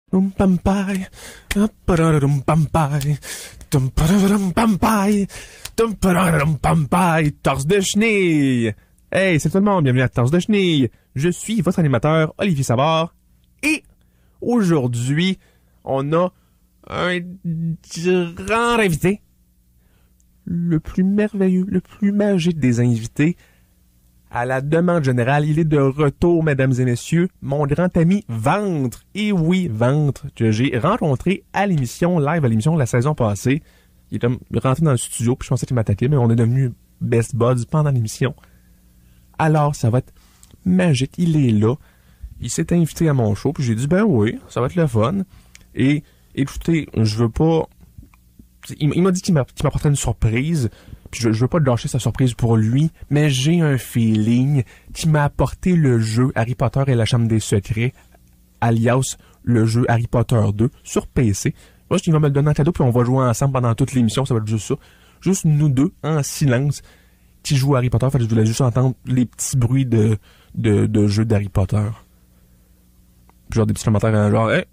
Torse de chenille. Hey, c'est tout le monde, bienvenue à Torse de chenille. Je suis votre animateur, Olivier Savard. Et aujourd'hui, on a un grand invité. Le plus merveilleux, le plus magique des invités. À la demande générale, il est de retour, mesdames et messieurs, mon grand ami Ventre. Et oui, Ventre, que j'ai rencontré à l'émission, live à l'émission de la saison passée. Il est rentré dans le studio, puis je pensais qu'il m'attaquait, mais on est devenus best buds pendant l'émission. Alors, ça va être magique. Il est là. Il s'est invité à mon show, puis j'ai dit, ben oui, ça va être le fun. Et, écoutez, je veux pas... Il m'a dit qu'il m'apporterait une surprise, puis je veux pas lâcher sa surprise pour lui, mais j'ai un feeling qu'il m'a apporté le jeu Harry Potter et la Chambre des Secrets, alias le jeu Harry Potter 2, sur PC. Moi, il va me le donner en cadeau, puis on va jouer ensemble pendant toute l'émission, ça va être juste ça. Juste nous deux, en silence, qui jouent à Harry Potter. Fait que je voulais juste entendre les petits bruits de jeu d'Harry Potter. Puis genre des petits commentaires, genre, hey,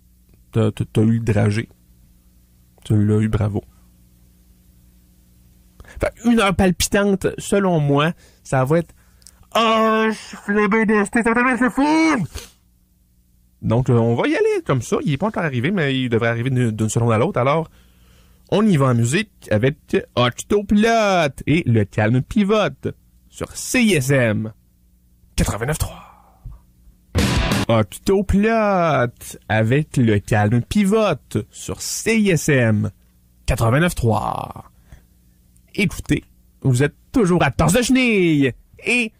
t'as eu le dragé. Tu l'as eu, bravo. Fait une heure palpitante, selon moi, ça va être... Oh, je suis flambé d'ester, ça va tellement être fou! Donc, on va y aller comme ça. Il est pas encore arrivé, mais il devrait arriver d'une seconde à l'autre. Alors, on y va en musique avec Octoplot et le calme pivote sur CISM 89.3. Octoplot avec le calme pivote sur CISM 89.3. Écoutez, vous êtes toujours à Torse de chenille et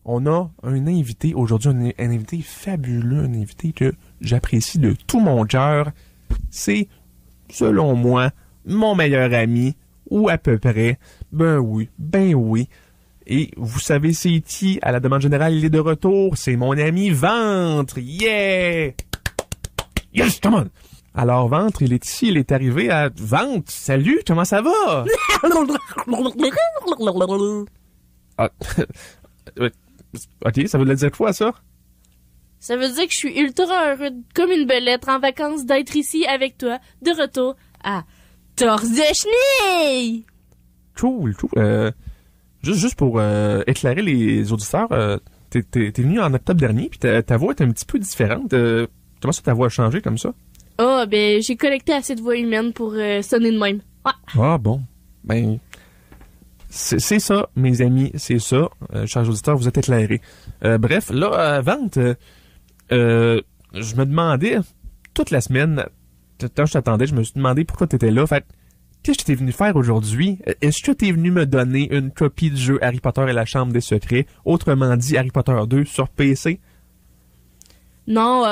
on a un invité aujourd'hui, un invité fabuleux, un invité que j'apprécie de tout mon cœur. C'est, selon moi, mon meilleur ami, ou à peu près. Ben oui. Et vous savez c'est qui? À la demande générale, il est de retour. C'est mon ami Ventre. Yeah! Yes, come on! Alors, Ventre, il est ici, il est arrivé à... Ventre, salut, comment ça va? Ah, ok, ça veut dire quoi, ça? Ça veut dire que je suis ultra heureux, comme une belette, en vacances, d'être ici avec toi, de retour à Torse de chenille! Cool. Juste pour éclairer les auditeurs, t'es venu en octobre dernier, puis ta voix est un petit peu différente. Comment ça, ta voix a changé comme ça? Ah, ben, j'ai collecté assez de voix humaine pour sonner de même. Ouais. Ah, bon. Ben, c'est ça, mes amis, c'est ça. Chers auditeurs, vous êtes éclairés. Bref, là, Ventre, je me demandais, toute la semaine, quand je t'attendais, je me suis demandé pourquoi t'étais là. Fait qu'est-ce que t'es venu faire aujourd'hui? Est-ce que t'es venu me donner une copie du jeu Harry Potter et la Chambre des Secrets, autrement dit Harry Potter 2 sur PC? Non,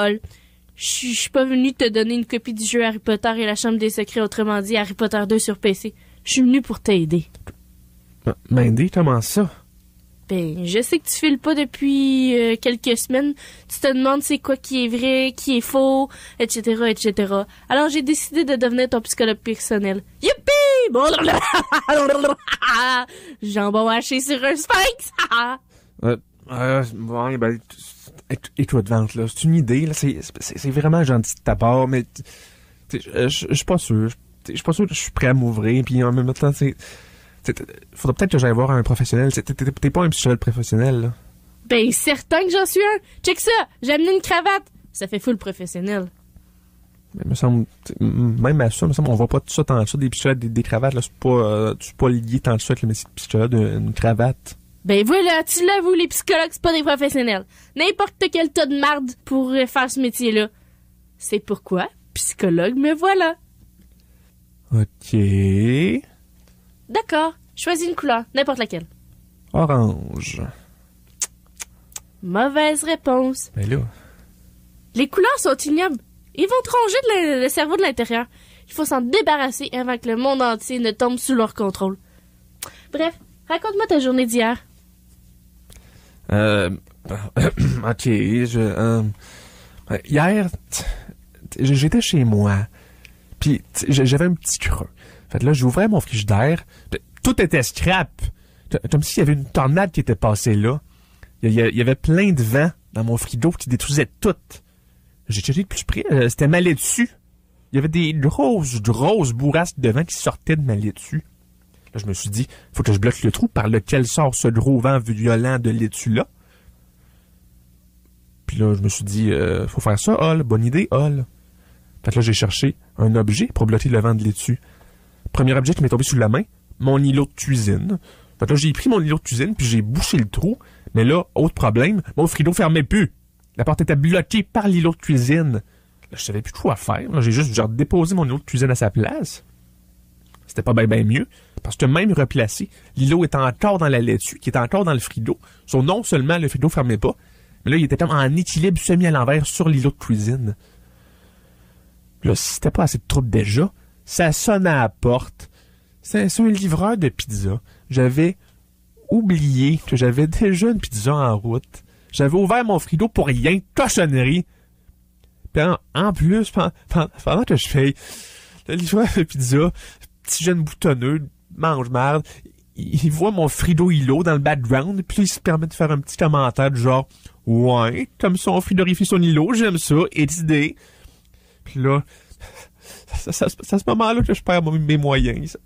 je suis pas venu te donner une copie du jeu Harry Potter et la Chambre des Secrets, autrement dit Harry Potter 2 sur PC. Je suis venu pour t'aider. M'aider, comment ça? Ben, je sais que tu files pas depuis quelques semaines. Tu te demandes c'est quoi qui est vrai, qui est faux, etc., etc. Alors, j'ai décidé de devenir ton psychologue personnel. Youpi! Jambon haché sur un sphinx! Bon, ben... Écoute, Ventre, là, c'est une idée, là, c'est vraiment gentil de ta part, mais... Je suis pas sûr. Je suis pas sûr que je suis prêt à m'ouvrir, puis en même temps, faudrait peut-être que j'aille voir un professionnel. T'es pas un psychologue professionnel, là. Ben, certain que j'en suis un. Check ça, j'ai amené une cravate. Ça fait full professionnel. Mais me semble, même à ça, on voit pas tout ça tant que ça, des psychologues, des cravates, là, c'est pas lié tant que ça avec le métier de psychologue, une cravate. Ben voilà, tu l'avoues, les psychologues, c'est pas des professionnels. N'importe quel tas de marde pourrait faire ce métier-là. C'est pourquoi, psychologue, me voilà. Ok. D'accord, choisis une couleur, n'importe laquelle. Orange. Mauvaise réponse. Ben là. Les couleurs sont ignobles. Ils vont te ronger le cerveau de l'intérieur. Il faut s'en débarrasser avant que le monde entier ne tombe sous leur contrôle. Bref, raconte-moi ta journée d'hier. Ok, hier, j'étais chez moi, puis j'avais un petit creux. Fait que là, j'ouvrais mon frigidaire, tout était scrap. Comme s'il y avait une tornade qui était passée là. Il y avait plein de vent dans mon frigo qui détruisait tout. j'ai checké de plus près, c'était ma laitue. Il y avait des grosses bourrasques de vent qui sortaient de ma laitue. Là, je me suis dit, faut que je bloque le trou par lequel sort ce gros vent violent de laitue-là. Puis là, je me suis dit, faut faire ça, Hall. Bonne idée, Hall. Fait que là, j'ai cherché un objet pour bloquer le vent de laitue. Premier objet qui m'est tombé sous la main, mon îlot de cuisine. Fait que là, j'ai pris mon îlot de cuisine, puis j'ai bouché le trou. Mais là, autre problème, mon frigo fermait plus. La porte était bloquée par l'îlot de cuisine. Là, je savais plus quoi faire. Là, j'ai juste déposé mon îlot de cuisine à sa place. C'était pas bien mieux. Parce que même replacé, l'îlot était encore dans la laitue, qui était encore dans le frigo. Sauf non seulement le frigo fermait pas, mais là, il était comme en équilibre semi à l'envers sur l'îlot de cuisine. Là, si c'était pas assez de trouble déjà, ça sonne à la porte. C'est un livreur de pizza. J'avais oublié que j'avais déjà une pizza en route. J'avais ouvert mon frigo pour rien, cochonnerie. Puis en plus, pendant que je fais le livreur de pizza, petit jeune boutonneux, mange-marde, il voit mon frigo îlot dans le background, puis il se permet de faire un petit commentaire du genre « Ouais, comme ça on frigorifie son îlot, j'aime ça, et d'idée. » Puis là, c'est à ce moment-là que je perds mes moyens.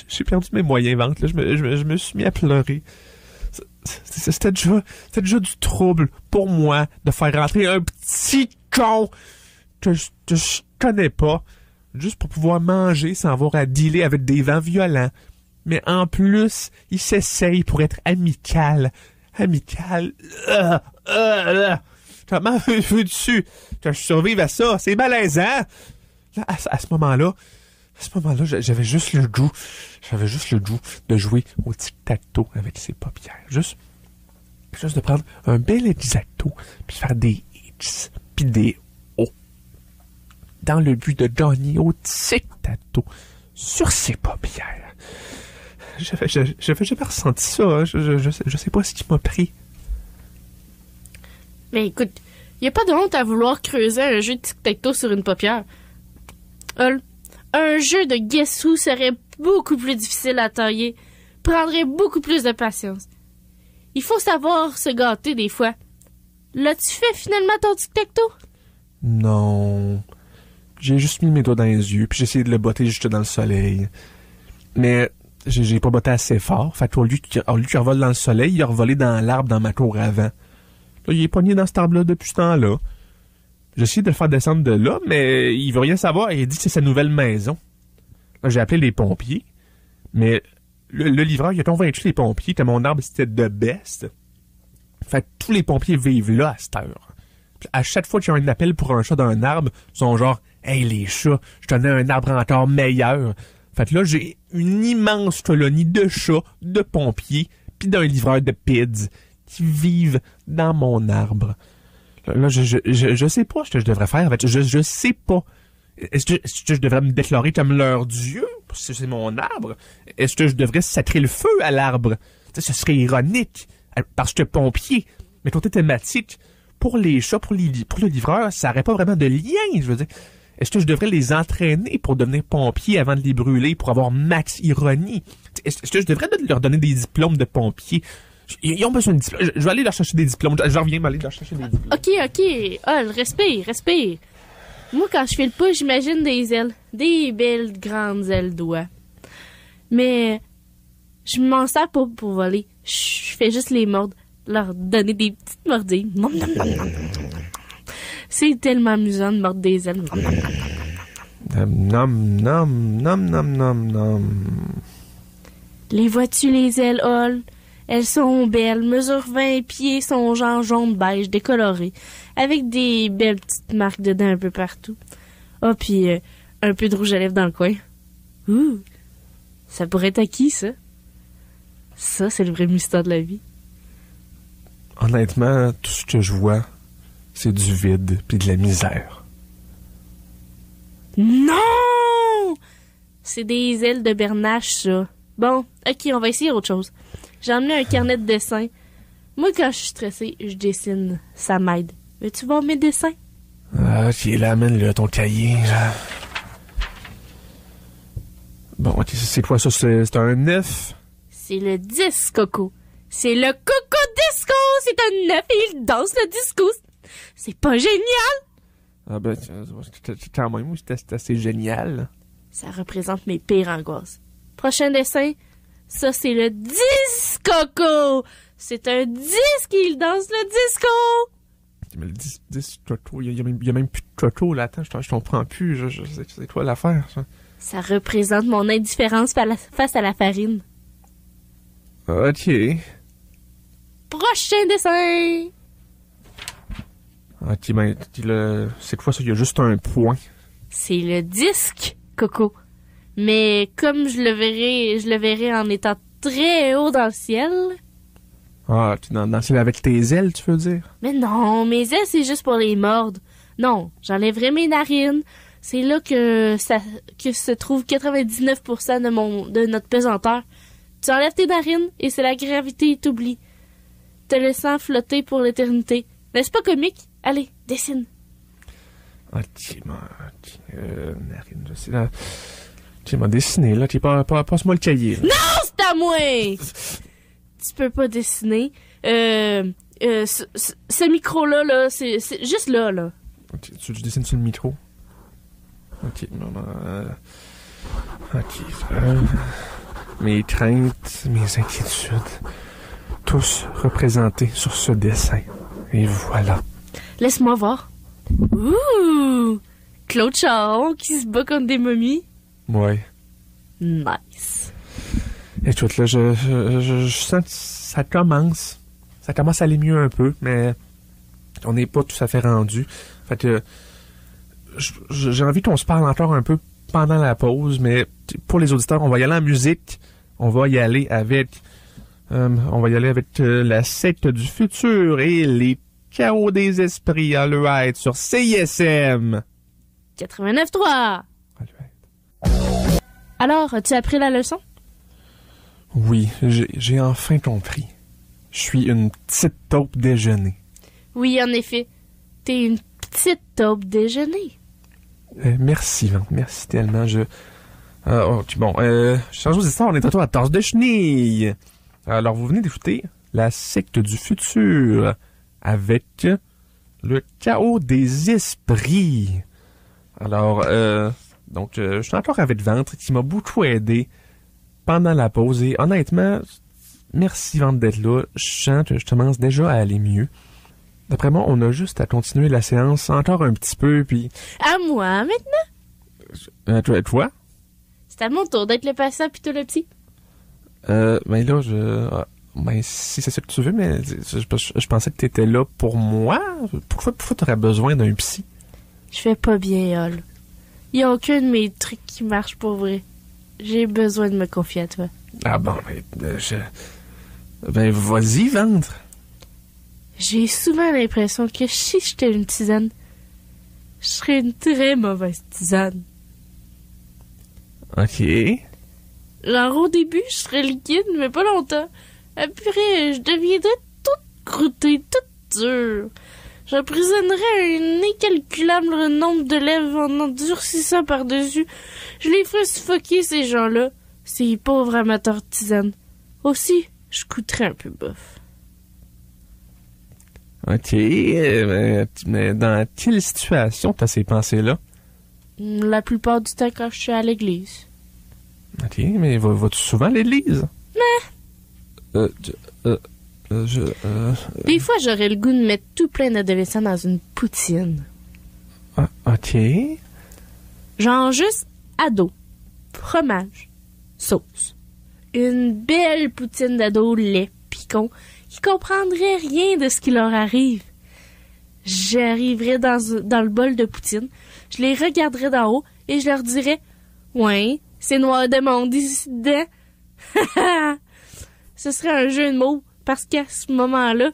J'ai perdu mes moyens ventes, là. Je me suis mis à pleurer. C'était déjà du trouble pour moi de faire rentrer un petit con que je connais pas, juste pour pouvoir manger sans avoir à dealer avec des vents violents. Mais en plus, il s'essaye pour être amical. Comment veux-tu que je survive à ça? C'est malaisant! Là, à ce moment-là, j'avais juste le goût de jouer au tic-tac-toe avec ses paupières. Juste de prendre un bel exacto, puis faire des X, puis des O. Dans le but de gagner au tic-tac-toe sur ses paupières. J'avais jamais ressenti ça, hein. Je sais pas ce qui m'a pris. Mais écoute, y a pas de honte à vouloir creuser un jeu de tic-tac-toe sur une paupière. Un jeu de Guess Who serait beaucoup plus difficile à tailler, prendrait beaucoup plus de patience. Il faut savoir se gâter des fois. L'as-tu fait finalement ton tic-tac-toe? Non. J'ai juste mis mes doigts dans les yeux, puis j'ai essayé de le botter juste dans le soleil. Mais j'ai pas botté assez fort, fait qu'au lieu qu'il revole dans le soleil, il a revolé dans l'arbre dans ma cour avant. Là, il est pogné dans cet arbre-là depuis ce temps-là. J'ai essayé de le faire descendre de là, mais il veut rien savoir. Il dit que c'est sa nouvelle maison. Là, j'ai appelé les pompiers, mais le livreur, il a convaincu les pompiers que mon arbre, c'était the best. Fait que tous les pompiers vivent là à cette heure. Puis à chaque fois qu'il y a un appel pour un chat d'un arbre, ils sont genre « Hey, les chats, je tenais un arbre encore meilleur. » Fait que là, j'ai une immense colonie de chats, de pompiers, puis d'un livreur de PIDS qui vivent dans mon arbre. Là, je sais pas ce que je devrais faire. En fait, je sais pas. Est-ce que je devrais me déclarer comme leur dieu? Parce que c'est mon arbre. Est-ce que je devrais sacrer le feu à l'arbre? T'sais, ce serait ironique. Parce que pompier, mais côté thématique, pour les chats, pour le livreur, ça n'aurait pas vraiment de lien, je veux dire. Est-ce que je devrais les entraîner pour devenir pompier avant de les brûler, pour avoir max ironie? Est-ce que je devrais leur donner des diplômes de pompier? Ils ont besoin de diplômes. Je vais aller leur chercher des diplômes. Je reviens m'aller leur chercher des diplômes. OK. Respire. Moi, quand je fais le pas, j'imagine des ailes. Des belles grandes ailes d'oie. Mais je m'en sers pas pour voler. Je fais juste les mordre. Leur donner des petites mordilles. C'est tellement amusant de mordre des ailes. Nom. Les vois-tu, les ailes, Hall? Elles sont belles, mesurent 20 pieds, sont genre jaune beige, décolorées, avec des belles petites marques dedans un peu partout. Ah, puis un peu de rouge à lèvres dans le coin. Ouh, ça pourrait être à qui, ça? Ça, c'est le vrai mystère de la vie. Honnêtement, tout ce que je vois, c'est du vide puis de la misère. Non! C'est des ailes de bernache, ça. Bon, OK, on va essayer autre chose. J'ai emmené un carnet de dessin. Moi, quand je suis stressée, je dessine. Ça m'aide. Veux-tu voir mes dessins? Ah, OK, là, amène-le, ton cahier. Là. Bon, OK, c'est quoi ça? C'est un 9? C'est le 10, Coco. C'est le Coco Disco! C'est un 9 et il danse le disco. C'est pas génial? Ah ben, quand même, oui, c'est assez génial. Ça représente mes pires angoisses. Prochain dessin, ça c'est le disque Coco. C'est un disque, il danse le disco. Mais le disque Toto, il y a même plus de Toto là. Attends, je comprends plus. C'est quoi l'affaire, ça? Ça représente mon indifférence face à la farine. Ok. Prochain dessin. Ok, ben, cette fois, ça, il y a juste un point. C'est le disque Coco. Mais comme je le verrai en étant très haut dans le ciel. Ah, tu dans le ciel avec tes ailes, tu veux dire? Mais non, mes ailes, c'est juste pour les mordre. Non, j'enlèverai mes narines. C'est là que se trouve 99% de notre pesanteur. Tu enlèves tes narines et c'est la gravité qui t'oublie, te laissant flotter pour l'éternité. N'est-ce pas comique? Allez, dessine. Ok, narine, je sais là. Tu m'as dessiné, là. Passe-moi le cahier. Là. Non, c'est à moi! Tu peux pas dessiner. Ce micro-là, là, c'est juste là, là. Ok, tu dessines sur le micro? Ok, mes craintes, mes inquiétudes, tous représentés sur ce dessin. Et voilà. Laisse-moi voir. Ouh! Claude Charon qui se bat contre des momies. Ouais. Nice. Écoute, là, je sens que ça commence à aller mieux un peu, mais on n'est pas tout à fait rendu. Fait que j'ai envie qu'on se parle encore un peu pendant la pause, mais pour les auditeurs, on va y aller en musique. On va y aller avec la secte du futur et les chaos des esprits à l'EAID sur CISM 89.3. Alors, as-tu appris la leçon? Oui, j'ai enfin compris. Je suis une petite taupe déjeuner. Oui, en effet. T'es une petite taupe déjeuner. Merci, Van. Merci tellement. Change d'histoire, on est à Tasse de Chenille. Alors, vous venez d'écouter la secte du futur avec le chaos des esprits. Alors, je suis encore avec Ventre qui m'a beaucoup aidé pendant la pause et honnêtement, merci Ventre d'être là. Je sens que je commence déjà à aller mieux. D'après moi, on a juste à continuer la séance encore un petit peu, puis... À moi, maintenant? Toi? C'est à mon tour d'être le patient puis toi le psy. Ben là, si c'est ça que tu veux, mais je pensais que t'étais là pour moi. Pourquoi t'aurais besoin d'un psy? Je fais pas bien, Hall. Y a aucun de mes trucs qui marche pour vrai. J'ai besoin de me confier à toi. Ah bon, ben vas-y, Ventre. J'ai souvent l'impression que si j'étais une tisane, je serais une très mauvaise tisane. Ok. Genre, au début, je serais liquide, mais pas longtemps. Après, je deviendrais toute croûtée, toute dure. J'emprisonnerais un incalculable nombre de lèvres en endurcissant par-dessus. Je les ferais suffoquer, ces gens-là. Ces pauvres amateurs de tisane. Aussi, je coûterais un peu bof. Ok, mais dans quelle situation t'as ces pensées-là? La plupart du temps quand je suis à l'église. Ok, mais vas-tu souvent à l'église? Mais... Des fois, j'aurais le goût de mettre tout plein d'adolescents dans une poutine. Ah, ok. Genre juste ado, fromage, sauce. Une belle poutine d'ado lait picon qui comprendrait rien de ce qui leur arrive. J'arriverais dans le bol de poutine, je les regarderais d'en haut et je leur dirais « Ouais, c'est noir de monde ici dedans. » Ce serait un jeu de mots parce qu'à ce moment-là,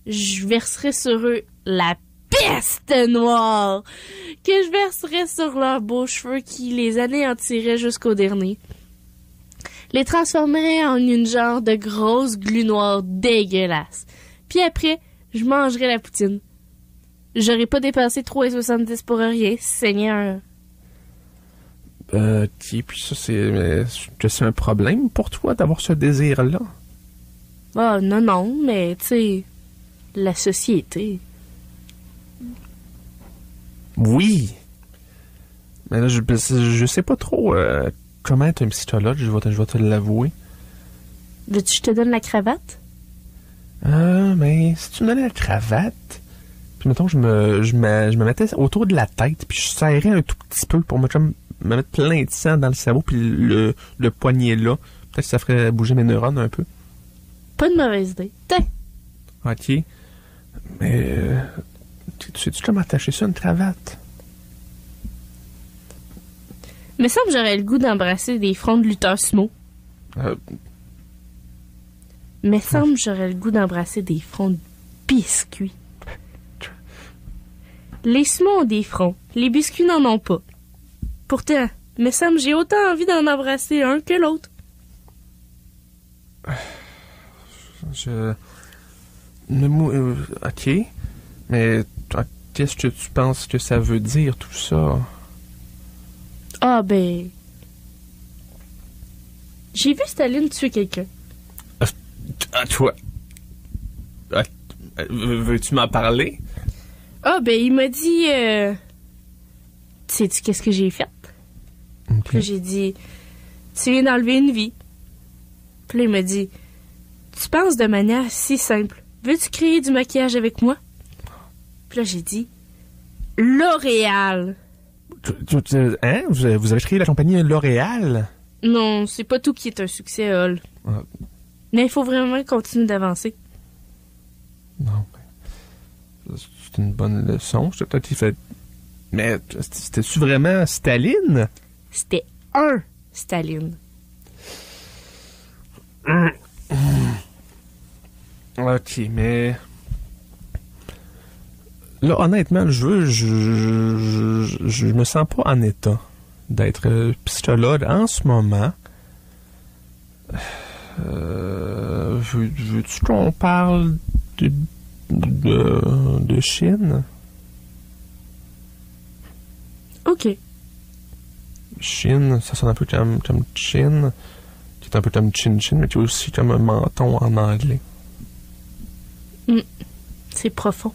je verserais sur eux la peste noire que je verserais sur leurs beaux cheveux qui les anéantiraient jusqu'au dernier. Les transformerais en une genre de grosse glu noire dégueulasse. Puis après, je mangerais la poutine. J'aurais pas dépensé 3,70 pour rien, Seigneur. Puis ça, c'est un problème pour toi d'avoir ce désir-là? Ah, non, mais, tu sais, la société. Oui. Mais là, je sais pas trop comment être un psychologue, je vais te l'avouer. Veux-tu que je te donne la cravate? Mais si tu me donnais la cravate, puis mettons, je me mettais autour de la tête, puis je serrais un tout petit peu pour me mettre plein de sang dans le cerveau, puis le poignet là. Peut-être que ça ferait bouger mes neurones un peu. Pas de mauvaise idée. Tiens. OK. Mais, tu sais-tu comment attacher ça, une cravate? Me semble que j'aurais le goût d'embrasser des fronts de lutteurs sumo. Me semble que j'aurais le goût d'embrasser des fronts de biscuits. Les sumo ont des fronts. Les biscuits n'en ont pas. Pourtant, me semble que j'ai autant envie d'en embrasser un que l'autre. OK. Mais qu'est-ce que tu penses que ça veut dire, tout ça? Ah ben... J'ai vu Staline tuer quelqu'un. Toi... veux-tu m'en parler? Ah ben il m'a dit... Sais-tu qu'est-ce que j'ai fait? Okay. Puis là, j'ai dit... Tu viens d'enlever une vie. Puis là, il m'a dit... Tu penses de manière si simple. Veux-tu créer du maquillage avec moi? Puis là, j'ai dit... L'Oréal. Hein? Vous avez créé la compagnie L'Oréal? Non, c'est pas tout qui est un succès, Hall. Ah. Mais il faut vraiment continuer d'avancer. Non, c'est une bonne leçon. Je t'ai peut-être fait... Mais c'était-tu vraiment Staline? C'était un Staline. OK, mais... Là, honnêtement, je me sens pas en état d'être psychologue en ce moment. Veux-tu qu'on parle de Chine? OK. Chine, ça sonne un peu comme Chin, qui est un peu comme Chin-Chin, mais qui est aussi comme un menton en anglais. C'est profond.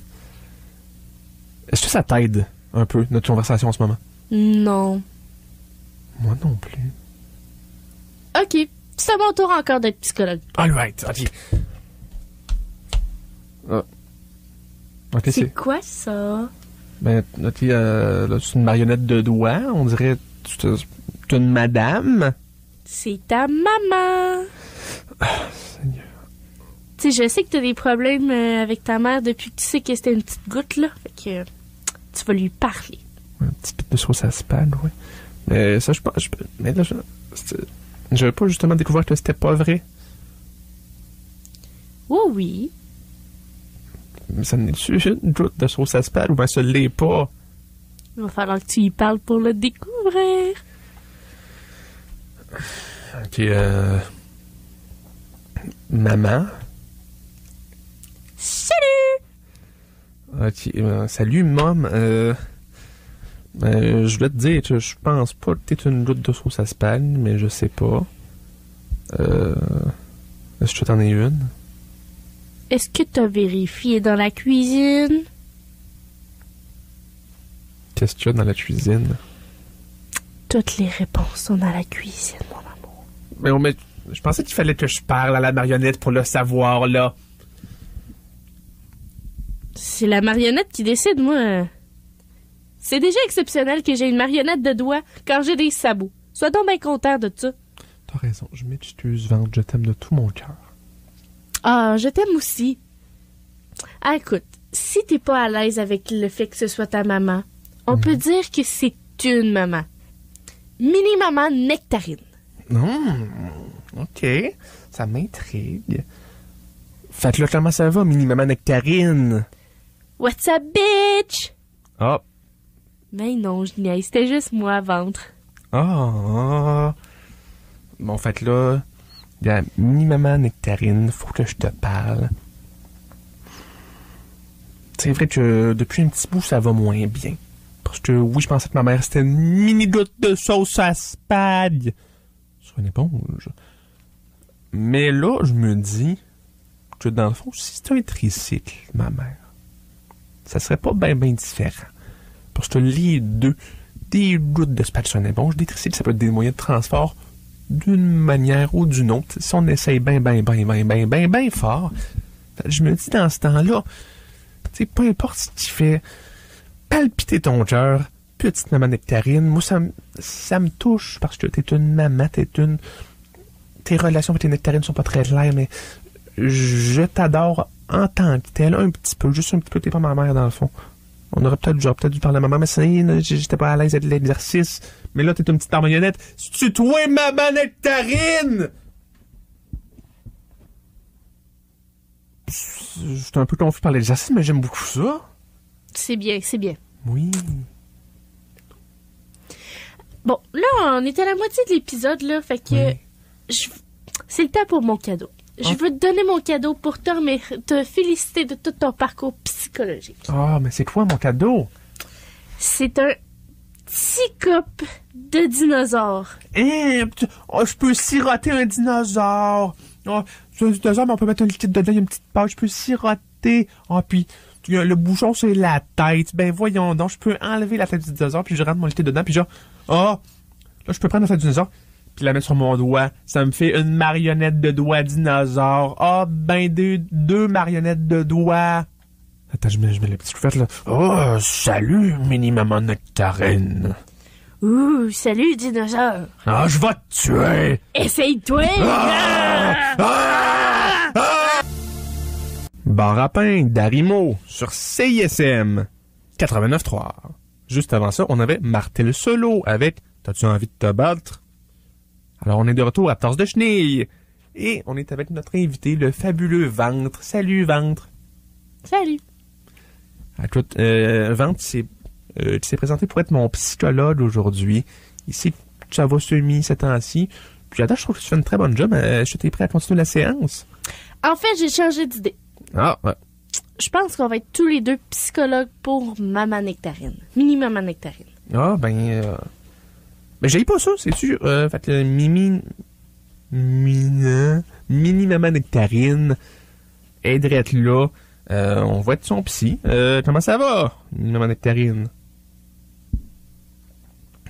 Est-ce que ça t'aide un peu, notre conversation en ce moment? Non. Moi non plus. OK. C'est à mon tour encore d'être psychologue. All right, OK. OK, c'est quoi ça? Ben, OK, là, c'est une marionnette de doigts. On dirait que c'est une madame. C'est ta maman. Seigneur. Tu sais, je sais que t'as des problèmes avec ta mère depuis que tu sais que c'était une petite goutte, là. Fait que tu vas lui parler. Un petit peu de sauce à spade, ouais. Mais ça, mais là, je veux pas justement découvrir que c'était pas vrai. Oh oui. Mais ça n'est-tu une goutte de sauce à spade ou bien ça l'est pas? Il va falloir que tu y parles pour le découvrir. OK, maman? Salut! OK, salut, mom. Je voulais te dire que je pense pas que t'es une goutte de sauce à spade, mais je sais pas. Est-ce que t'en es une? Est-ce que t'as vérifié dans la cuisine? Qu'est-ce qu'il y a dans la cuisine? Toutes les réponses sont dans la cuisine, mon amour. Mais je pensais qu'il fallait que je parle à la marionnette pour le savoir, là. C'est la marionnette qui décide, moi. C'est déjà exceptionnel que j'ai une marionnette de doigts quand j'ai des sabots. Sois donc bien content de ça. T'as raison, je m'excuse, Vente, je t'aime de tout mon cœur. Ah, je t'aime aussi. Ah, écoute, si t'es pas à l'aise avec le fait que ce soit ta maman, on peut dire que c'est une maman. Mini-maman Nectarine. OK, ça m'intrigue. Fait que là, comment ça va, mini-maman Nectarine? What's up, bitch? Ah. Ben non, je niaise, c'était juste moi, ventre. Ah. Bon, fait que là, il y a mini-maman Nectarine, faut que je te parle. C'est vrai que depuis un petit bout, ça va moins bien. Parce que oui, je pensais que ma mère, c'était une mini-goutte de sauce à spag sur une éponge. Mais là, je me dis que dans le fond, si c'était un tricycle, ma mère, ça serait pas bien différent. Parce que les deux, des gouttes de spatula bon, des tricycles, ça peut être des moyens de transport d'une manière ou d'une autre. Si on essaye bien fort, je me dis dans ce temps-là, tu sais, peu importe ce qui fait palpiter ton cœur, petite maman Nectarine, moi ça me touche parce que t'es une maman, tes relations avec tes nectarines sont pas très claires, mais je t'adore en tant que telle, un petit peu, juste un petit peu, t'es pas ma mère dans le fond. J'aurais peut-être dû parler à maman, mais j'étais pas à l'aise avec l'exercice. Mais là, t'es une petite marionnette. C'est-tu toi, maman Nectarine? J'étais un peu confus par l'exercice, mais j'aime beaucoup ça. C'est bien, c'est bien. Oui. Bon, là, on est à la moitié de l'épisode, là, fait que c'est le temps pour mon cadeau. Je veux te donner mon cadeau pour te féliciter de tout ton parcours psychologique. Ah, mais c'est quoi mon cadeau? C'est un petit coupe de dinosaure. Je peux siroter un dinosaure. C'est un dinosaure, mais on peut mettre un liquide dedans, il y a une petite pâte, je peux siroter. Puis le bouchon, c'est la tête. Ben voyons donc, je peux enlever la tête du dinosaure, puis je rentre mon liquide dedans, puis là, je peux prendre la tête du dinosaure, puis la mettre sur mon doigt. Ça me fait une marionnette de doigt dinosaure. Deux marionnettes de doigts. Attends, je mets les petites couvertes, là. Oh, salut, mini-maman Nectarine. Ouh, salut, dinosaure. Je vais te tuer. Essaye-toi. Bar à pain d'Arimo sur CISM 89.3. Juste avant ça, on avait Martel Solo avec T'as-tu envie de te battre? Alors, on est de retour à Torse de Chenille. Et on est avec notre invité, le fabuleux Ventre. Salut, Ventre. Salut. Écoute, Ventre, tu t'es présenté pour être mon psychologue aujourd'hui. Ici, ça va semi ces temps-ci. Puis attends, je trouve que tu fais une très bonne job. Je t'ai prêt à continuer la séance. En fait, j'ai changé d'idée. Ouais. Je pense qu'on va être tous les deux psychologues pour Maman Nectarine. Mini-Maman Nectarine. Mais j'ai pas ça, c'est sûr. Fait que Mini-Maman Nectarine aiderait être là. On va être son psy. Comment ça va, Mini-Maman Nectarine?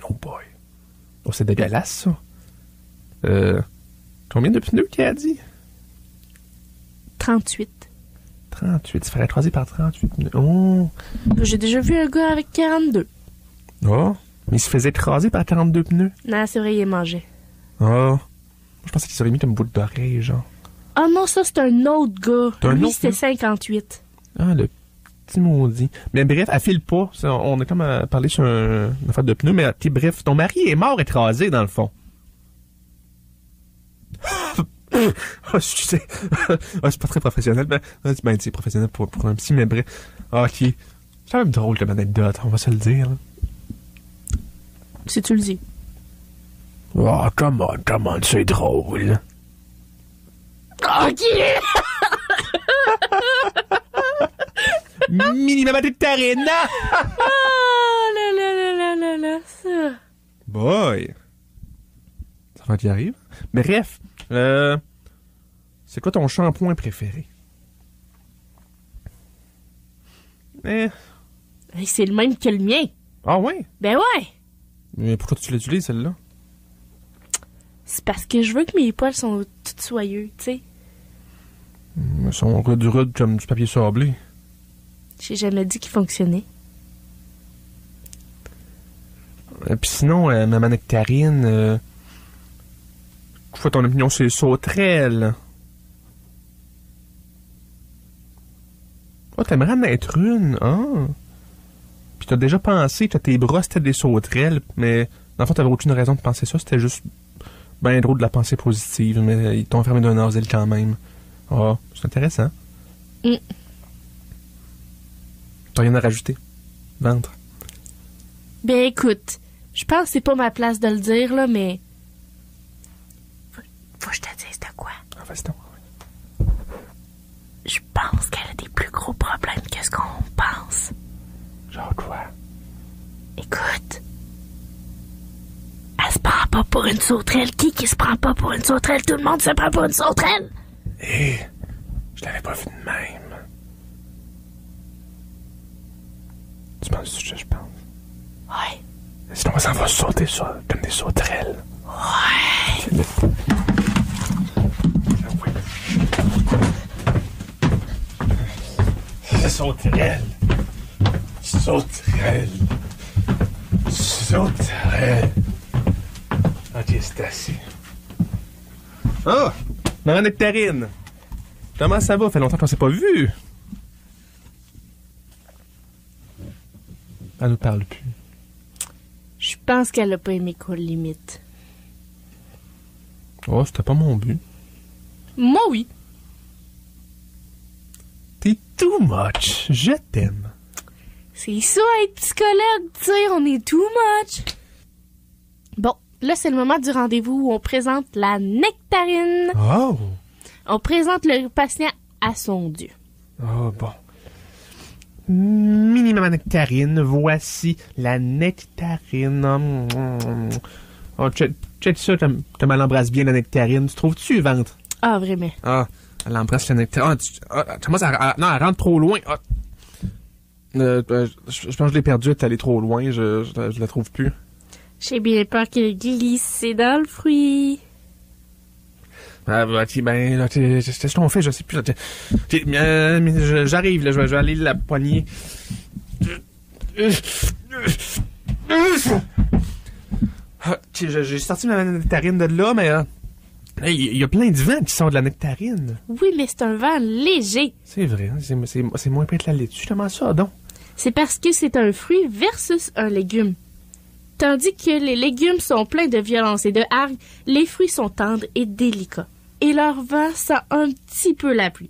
Oh boy. Oh, c'est dégueulasse, ça. Combien de pneus qu'il a dit? 38. 38, il ferait croiser par 38 pneus. Oh! J'ai déjà vu un gars avec 42. Oh! Mais il se faisait écraser par 42 pneus. Non, c'est vrai, il est mangé. Oh! Je pensais qu'il serait mis comme bout d'oreille, genre. Ah non, ça, c'est un autre gars. Lui, c'était 58. Ah, le petit maudit. Mais bref, elle file pas. On est comme à parler sur une affaire de pneus, mais bref, ton mari est mort écrasé, dans le fond. Excusez. C'est pas très professionnel. C'est professionnel pour un psy, mais bref. Ok. C'est quand même drôle comme anecdote, on va se le dire. Là. Si tu le dis. Oh, come on, c'est drôle. Ok! Mini-Maman Nectarine! Là, ça. Boy! Ça va qui arrive. Bref, c'est quoi ton shampoing préféré? C'est le même que le mien. Ah ouais? Ben ouais! Mais pourquoi tu l'utilises, celle-là? C'est parce que je veux que mes poils sont tout soyeux, tu sais. Ils sont rudes comme du papier sablé. J'ai jamais dit qu'ils fonctionnaient. Puis sinon, Maman Nectarine, quoi ton opinion sur les sauterelles? Oh, t'aimerais en être une, hein? Puis t'as déjà pensé que tes bras c'était des sauterelles, mais dans le fond, t'avais aucune raison de penser ça, c'était juste ben drôle de la pensée positive, mais ils t'ont enfermé d'un asile quand même. Ah, c'est intéressant. T'as rien à rajouter? Ventre. Ben écoute, je pense que c'est pas ma place de le dire, là, mais... Faut que je te dise de quoi. Ah, vas-y donc. Je pense qu'elle a des plus gros problèmes que ce qu'on pense. Genre quoi? Écoute. Elle se prend pas pour une sauterelle. Qui se prend pas pour une sauterelle? Tout le monde se prend pour une sauterelle. Je l'avais pas vu de même. Tu penses que je pense? Ouais. Sinon, ça va sauter ça, comme des sauterelles. Ouais. Sauterelles. Sauterelles. Sauterelles. Ok, c'est assez. Oh! Maman Nectarine! Comment ça va? Fait longtemps qu'on s'est pas vu. Elle nous parle plus. Je pense qu'elle a pas aimé Cool Limite. Oh, c'était pas mon but. Moi, oui. T'es too much. Je t'aime. C'est ça, être psychologue, tu sais, on est too much. Bon, là, c'est le moment du rendez-vous où on présente la nectarine. Oh! On présente le patient à son dieu. Oh, bon. Mini Maman Nectarine, voici la nectarine. Oh, check ça, comme elle embrasse bien la nectarine. Tu trouves-tu, ventre? Ah, vraiment? Ah, elle embrasse la nectarine. Non, elle rentre trop loin. Ah. Je pense que je l'ai perdue, elle est allée trop loin. Je la trouve plus. J'ai bien peur qu'elle glisse dans le fruit. Ah, ben, c'est ce qu'on fait, je sais plus. J'arrive, là, je vais aller la poignée. J'ai sorti ma nectarine de là, mais il y a plein de vent qui sort de la nectarine. Oui, mais c'est un vent léger. C'est vrai, hein, c'est moins près de la laitue. Comment ça, donc? C'est parce que c'est un fruit versus un légume. Tandis que les légumes sont pleins de violence et de hargne, les fruits sont tendres et délicats. Et leur vent sent un petit peu la pluie.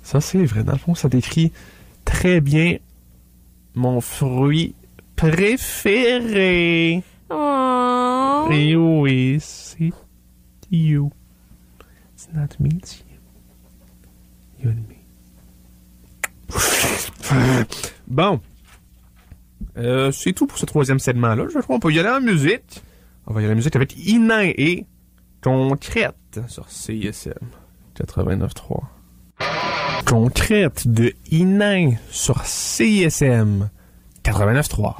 Ça, c'est vrai. Dans le fond, ça décrit très bien mon fruit préféré. Oh. Et oui, c'est you. It's not me, it's you. You and me. Bon. C'est tout pour ce troisième segment-là. Je crois qu'on peut y aller en musique. On va y aller en musique avec Inain et Concrète sur CISM 89.3. Concrète de Inain sur CISM 89.3.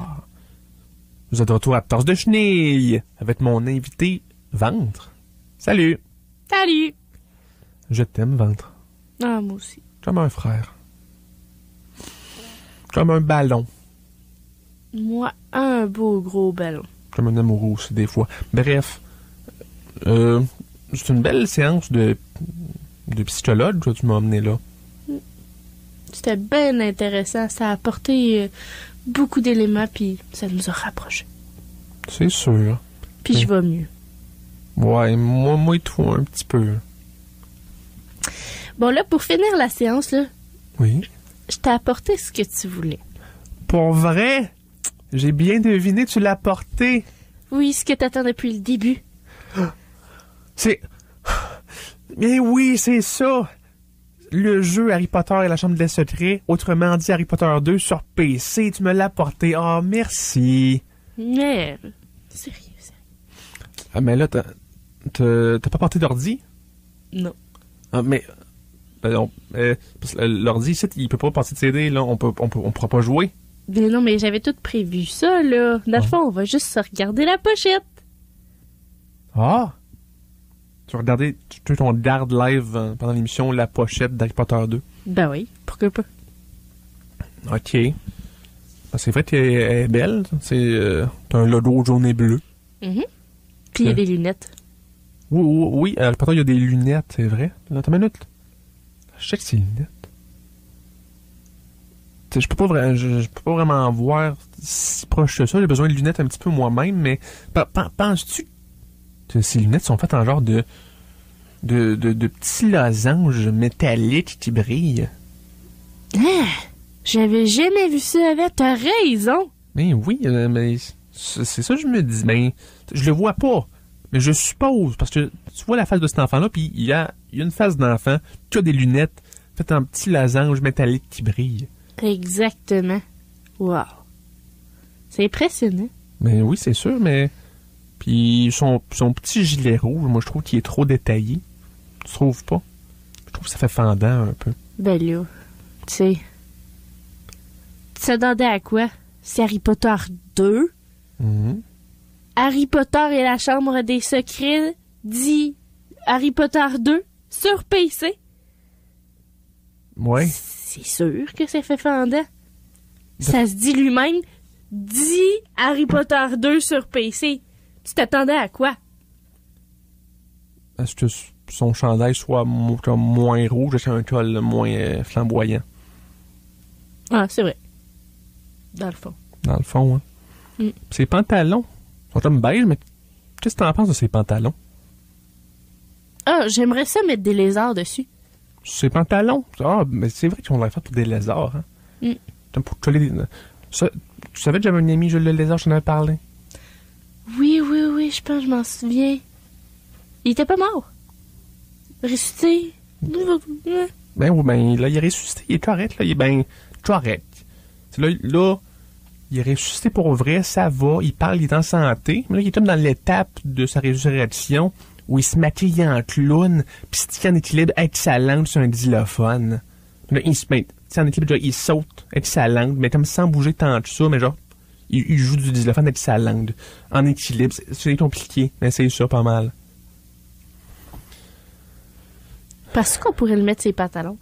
Vous êtes de retour à Torse de Chenille avec mon invité Ventre. Salut! Salut! Je t'aime, Ventre. Ah, moi aussi. Comme un frère. Comme un ballon. Moi, un beau gros ballon. Comme un amoureux aussi, des fois. Bref. C'est une belle séance de psychologue que tu m'as emmené là. C'était bien intéressant. Ça a apporté beaucoup d'éléments, puis ça nous a rapprochés. C'est sûr. Puis je vais mieux. Ouais, moi et toi, un petit peu. Bon, là, pour finir la séance, là, Oui. je t'ai apporté ce que tu voulais. Pour vrai? J'ai bien deviné, tu l'as porté. Oui, ce que t'attends depuis le début. C'est... Mais oui, c'est ça. Le jeu Harry Potter et la Chambre des Secrets, autrement dit Harry Potter 2 sur PC, tu me l'as porté. Ah, merci. Mais, sérieux. Ah, mais là, t'as pas porté d'ordi? Non. Ah, mais... parce que l'ordi, ici, il peut pas passer de CD, là. On pourra pas jouer. Mais non, mais j'avais tout prévu ça, là. Dans le fond, on va juste se regarder la pochette. Ah! Tu regardais ton garde live pendant l'émission La Pochette d'Harry Potter 2? Ben oui, pourquoi pas? OK. Ben, c'est vrai qu'elle est belle. T'as un logo jaune et bleu. Puis il y a des lunettes. Oui, Harry Potter, il y a des lunettes, c'est vrai. Là, t'as une minute. Je sais que c'est lunettes. Je peux pas vraiment voir si proche de ça. J'ai besoin de lunettes un petit peu moi-même, mais penses-tu que ces lunettes sont faites en genre de petits losanges métalliques qui brillent? Ah! J'avais jamais vu ça avant. T'as raison! Mais oui, mais c'est ça que je me dis. Ben, je le vois pas, mais je suppose, parce que tu vois la face de cet enfant-là, puis il y a une face d'enfant qui a des lunettes faites en petits losanges métalliques qui brillent. Exactement. Wow. C'est impressionnant. Mais oui, c'est sûr, mais... Puis son petit gilet rouge, moi, je trouve qu'il est trop détaillé. Tu trouves pas? Je trouve que ça fait fendant un peu. Ben là, tu sais... Tu t'attendais à quoi? C'est Harry Potter 2. Mhm. Harry Potter et la Chambre des Secrets dit Harry Potter 2 sur PC. Ouais. C'est sûr que c'est fait fendant. Ça se dit lui-même. Dit Harry Potter 2 sur PC. Tu t'attendais à quoi? Est-ce que son chandail soit comme moins rouge et un col moins flamboyant? Ah, c'est vrai. Dans le fond. Dans le fond, hein. Mm. Ses pantalons sont comme beige, mais qu'est-ce que t'en penses de ses pantalons? Ah, j'aimerais ça mettre des lézards dessus. Ses pantalons? Ah, mais c'est vrai qu'on l'a fait pour des lézards, hein. Mm. Comme pour coller ça, tu savais que j'avais un ami, Jules le lézard, je t'en avais parlé. Oui, je pense que je m'en souviens. Il était pas mort. Ressuscité. Ben oui, ben là, il est ressuscité, il est correct, là, il est ben correct. Là, il est ressuscité pour vrai, ça va, il parle, il est en santé, mais là, il est comme dans l'étape de sa résurrection où il se maquille en clown, puis se tient en équilibre avec sa langue sur un xylophone. Là, il se met en équilibre, genre, il saute avec sa langue, mais comme sans bouger tant que ça, mais genre, il joue du xylophone avec sa langue, en équilibre. C'est compliqué, mais c'est ça pas mal. Parce qu'on pourrait le mettre ses pantalons.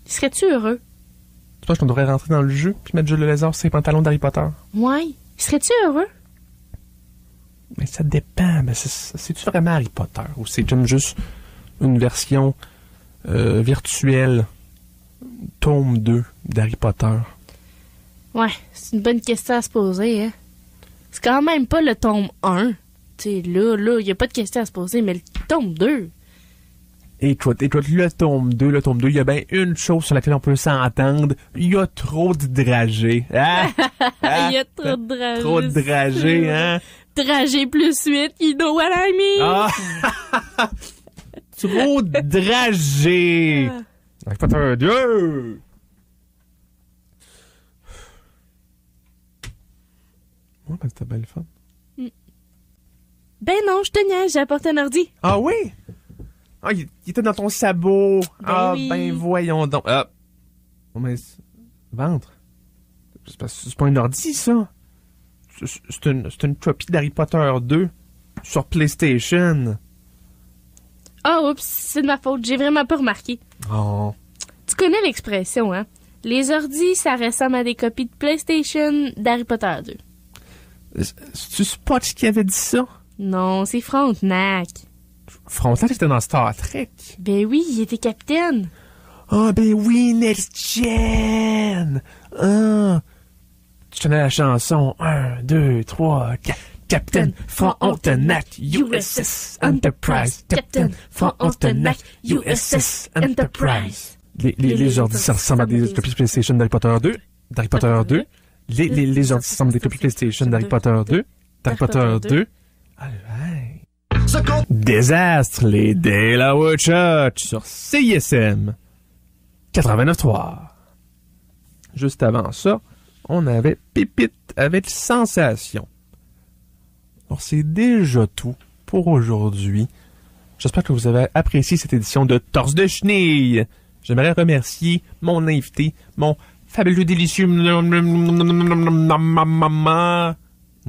Serais-tu heureux? Tu penses qu'on devrait rentrer dans le jeu puis mettre Jules le lézard sur ses pantalons d'Harry Potter? Ouais. Serais-tu heureux? Mais ça dépend. Mais c'est-tu vraiment Harry Potter? Ou c'est comme juste une version virtuelle tome 2 d'Harry Potter? Ouais, c'est une bonne question à se poser, hein. C'est quand même pas le tome 1. Tu sais, là, y a pas de question à se poser, mais le tome 2... Écoute, le tome 2, il y a bien une chose sur laquelle on peut s'entendre. Il y a trop de dragées. Ah! Il y a trop de dragées. Trop de dragées, hein? Dragées plus 8, you know what I mean? Ah! Trop de dragées! Harry Potter 2! Ouais, ben c'était bien le fun. Ben non, je te niaise, j'ai apporté un ordi. Ah oui? Ah, il était dans ton sabot. Ben oui. Ben voyons donc. Ah. Oh, mais ventre. C'est pas un ordi, ça. C'est une copie d'Harry Potter 2 sur PlayStation. Oh, oups, c'est de ma faute, j'ai vraiment pas remarqué. Oh. Tu connais l'expression, hein? Les ordis, ça ressemble à des copies de PlayStation d'Harry Potter 2. C'est-tu Spotch qui avait dit ça? Non, c'est Frontenac. Frontenac était dans Star Trek. Ben oui, il était capitaine. Ah, ben oui, Next Gen! Ah. Tu connais la chanson 1, 2, 3, 4. Captain Frontenac, USS Enterprise. Captain Frontenac, USS Enterprise. Les ordis, ça ressemble à des copies PlayStation d'Harry Potter 2. D'Harry Potter 2. Les ordis, ça ressemble à des copies PlayStation d'Harry Potter 2. D'Harry Potter 2. Alright. Désastre, les Delaware Church sur CISM 89.3. Juste avant ça, on avait Pépite avec Sensation. Alors, c'est déjà tout pour aujourd'hui. J'espère que vous avez apprécié cette édition de Torse de Chenille. J'aimerais remercier mon invité, mon fabuleux, délicieux... Mon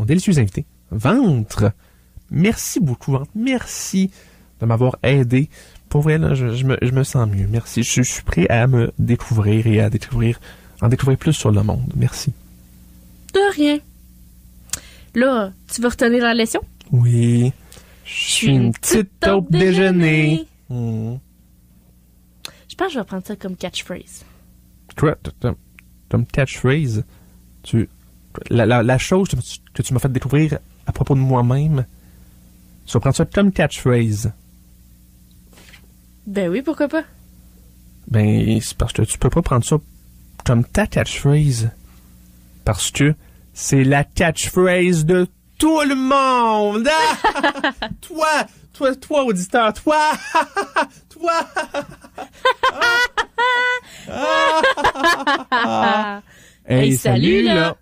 délicieux invité, Ventre. Merci beaucoup, Ventre. Merci de m'avoir aidé. Pour vrai, là, je me sens mieux. Merci. Je suis prêt à me découvrir et à en découvrir plus sur le monde. Merci. De rien. Là, tu veux retenir la leçon? Oui. Je suis une petite taupe déjeuner. Je pense que je vais prendre ça comme catchphrase. Quoi? Comme catchphrase? La chose que tu m'as fait découvrir à propos de moi-même, tu vas prendre ça comme catchphrase. Ben oui, pourquoi pas? Ben, c'est parce que tu peux pas prendre ça comme ta catchphrase. Parce que c'est la catchphrase de tout le monde! Ah! Toi, auditeur, toi! Hey, salut là!